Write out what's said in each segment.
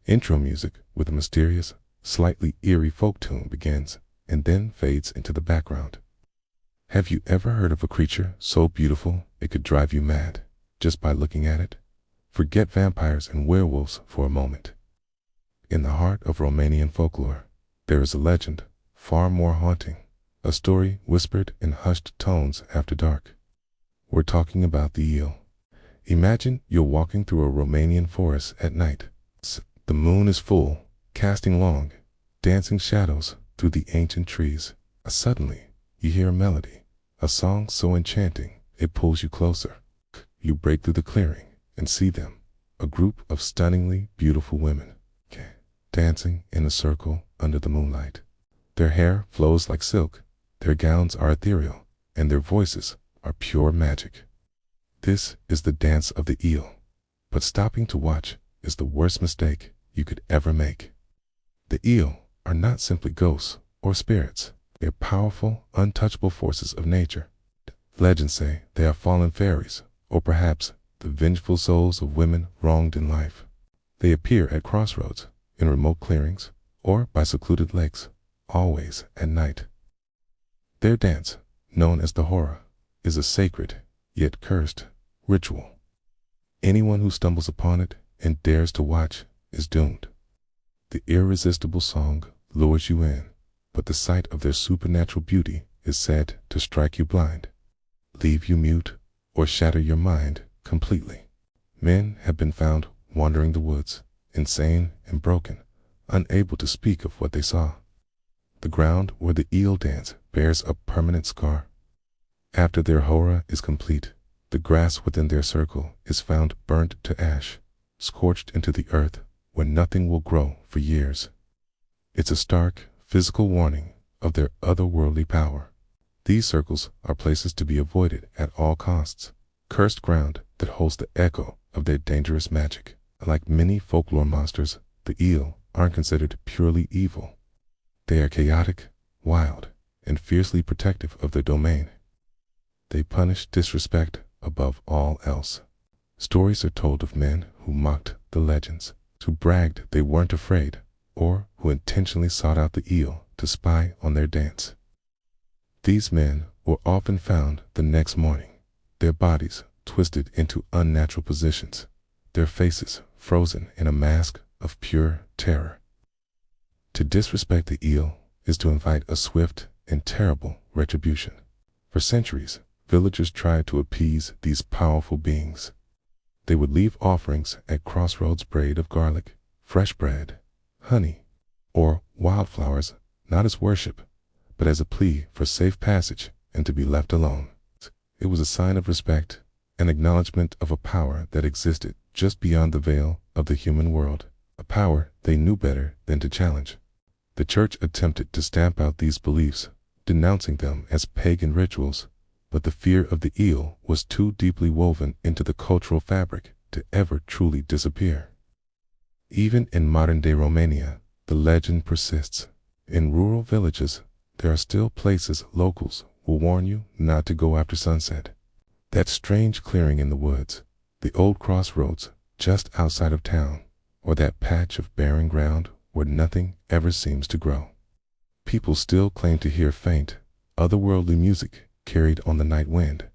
Intro music with a mysterious, slightly eerie folk tune begins and then fades into the background. Have you ever heard of a creature so beautiful it could drive you mad just by looking at it? Forget vampires and werewolves for a moment. In the heart of Romanian folklore, there is a legend far more haunting, a story whispered in hushed tones after dark. We're talking about the Iele. Imagine you're walking through a Romanian forest at night. The moon is full, casting long, dancing shadows through the ancient trees. Suddenly, you hear a melody, a song so enchanting it pulls you closer. You break through the clearing and see them, a group of stunningly beautiful women, dancing in a circle under the moonlight. Their hair flows like silk, their gowns are ethereal, and their voices are pure magic. This is the dance of the Iele, but stopping to watch is the worst mistake you could ever make. The Iele are not simply ghosts or spirits. They are powerful, untouchable forces of nature. Legends say they are fallen fairies, or perhaps the vengeful souls of women wronged in life. They appear at crossroads, in remote clearings, or by secluded lakes, always at night. Their dance, known as the hora, is a sacred, yet cursed, ritual. Anyone who stumbles upon it and dares to watch is doomed. The irresistible song lures you in, but the sight of their supernatural beauty is said to strike you blind, leave you mute, or shatter your mind completely. Men have been found wandering the woods, insane and broken, unable to speak of what they saw. The ground where the Iele dance bears a permanent scar. After their hora is complete, the grass within their circle is found burnt to ash, scorched into the earth where nothing will grow for years. It's a stark, physical warning of their otherworldly power. These circles are places to be avoided at all costs, cursed ground that holds the echo of their dangerous magic. Like many folklore monsters, the Iele aren't considered purely evil. They are chaotic, wild, and fiercely protective of their domain. They punish disrespect above all else. Stories are told of men who mocked the legends, who bragged they weren't afraid, or who intentionally sought out the Iele to spy on their dance. These men were often found the next morning, their bodies twisted into unnatural positions, their faces frozen in a mask of pure terror. To disrespect the Iele is to invite a swift and terrible retribution. For centuries, villagers tried to appease these powerful beings. They would leave offerings at crossroads braid of garlic, fresh bread, honey, or wildflowers, not as worship, but as a plea for safe passage and to be left alone. It was a sign of respect, an acknowledgement of a power that existed just beyond the veil of the human world, a power they knew better than to challenge. The church attempted to stamp out these beliefs, denouncing them as pagan rituals, but the fear of the Iele was too deeply woven into the cultural fabric to ever truly disappear. Even in modern-day Romania, the legend persists. In rural villages, there are still places locals will warn you not to go after sunset. That strange clearing in the woods, the old crossroads just outside of town, or that patch of barren ground where nothing ever seems to grow. People still claim to hear faint, otherworldly music carried on the night wind,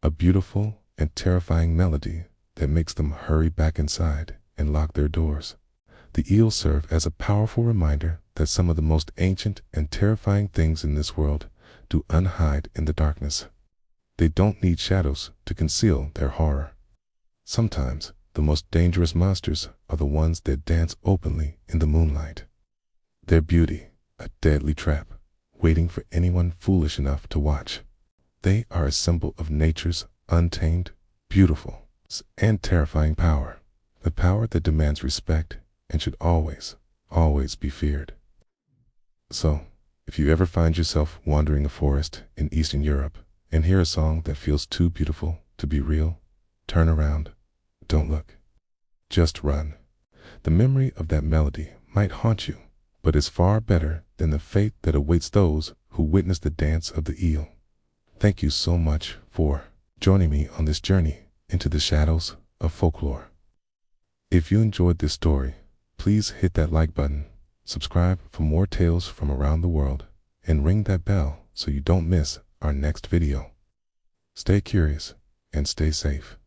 a beautiful and terrifying melody that makes them hurry back inside and lock their doors. The Iele serve as a powerful reminder that some of the most ancient and terrifying things in this world do unhide in the darkness. They don't need shadows to conceal their horror. Sometimes the most dangerous monsters are the ones that dance openly in the moonlight. Their beauty, a deadly trap, waiting for anyone foolish enough to watch. They are a symbol of nature's untamed, beautiful, and terrifying power. The power that demands respect and should always, always be feared. So, if you ever find yourself wandering a forest in Eastern Europe and hear a song that feels too beautiful to be real, turn around. Don't look. Just run. The memory of that melody might haunt you, but is far better than the fate that awaits those who witness the dance of the Iele. Thank you so much for joining me on this journey into the shadows of folklore. If you enjoyed this story, please please hit that like button, subscribe for more tales from around the world, and ring that bell so you don't miss our next video. Stay curious and stay safe.